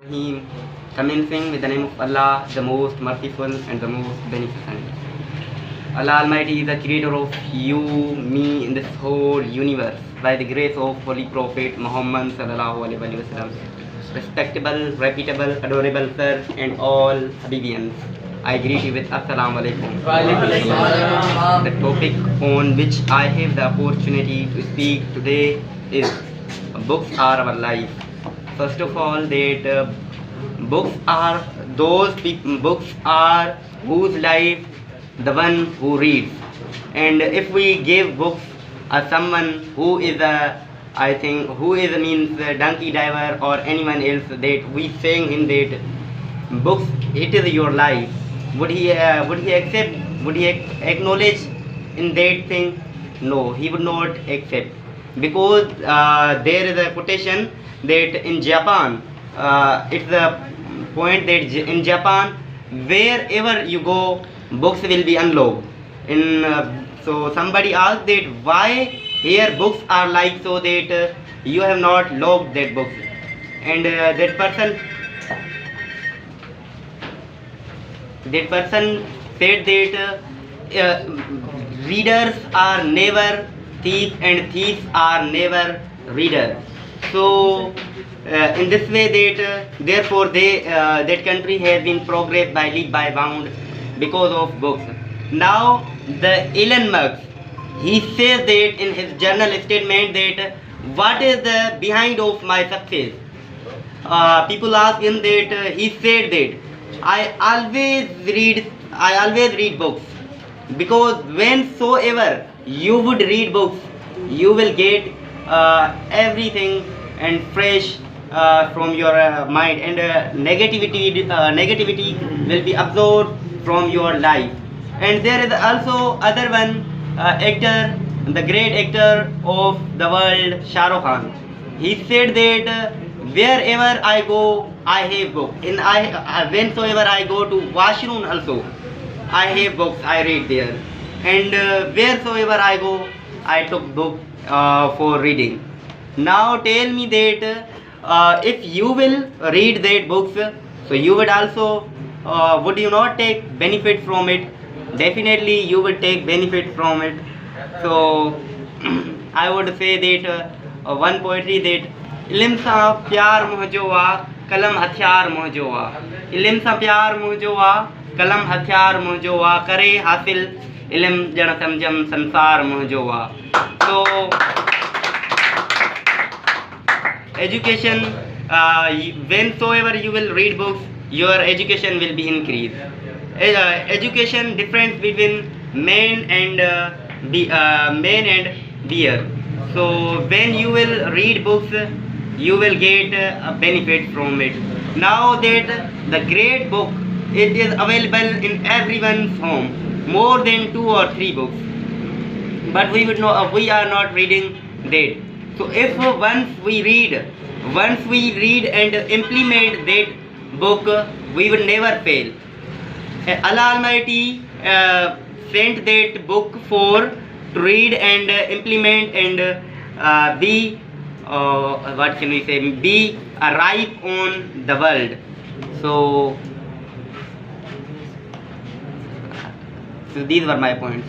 Him, commencing with the name of Allah, the most merciful and the most beneficent. Allah Almighty is the creator of you, me, in this whole universe by the grace of Holy Prophet Muhammad sallallahu alaihi wasallam. Respectable, reputable, adorable sir, and all Habibians, I greet you with Assalamu alaikum. The topic on which I have the opportunity to speak today is books are our life. First of all, that books are books are whose life the one who reads. And if we give books someone who is who is means a donkey driver or anyone else, that we saying him that books it is your life, would he accept, would he acknowledge in that thing? No, he would not accept, because there is a quotation that in Japan, it's a point that in Japan, wherever you go, books will be unlocked. So somebody asked that why here books are like so that you have not locked that books, and that person said that readers are never thieves and thieves are never readers. So in this way that therefore that country has been progressed by leap by bound because of books. Now the Elon Musk, he says that in his journal statement that what is the behind of my success. People ask him that he said that I always read books, because whensoever you would read books, you will get everything and fresh from your mind, and negativity will be absorbed from your life. And there is also other one actor, the great actor of the world, Shah Rukh Khan. He said that wherever I go, I have book. And whensoever I go to washroom also, I have books, I read there. And wheresoever I go, I took book for reading. Now tell me that if you will read that books, so you would also would you not take benefit from it? Definitely you will take benefit from it. So I would say that one poetry that इल्म सा प्यार मुहजोवा कलम हथियार मुहजोवा, इल्म सा प्यार मुहजोवा कलम हथियार मुहजोवा, करे हासिल इल्म जन समझम संसार मुहजोवा. So education, whensoever you will read books, your education will be increased. Education difference between man and bear. So when you will read books, you will get a benefit from it. Now that the great book, it is available in everyone's home, more than 2 or 3 books, but we are not reading that. So if once we read and implement that book, we will never fail. Allah Almighty sent that book for to read and implement and be what can we say, be ripe on the world. So these were my points.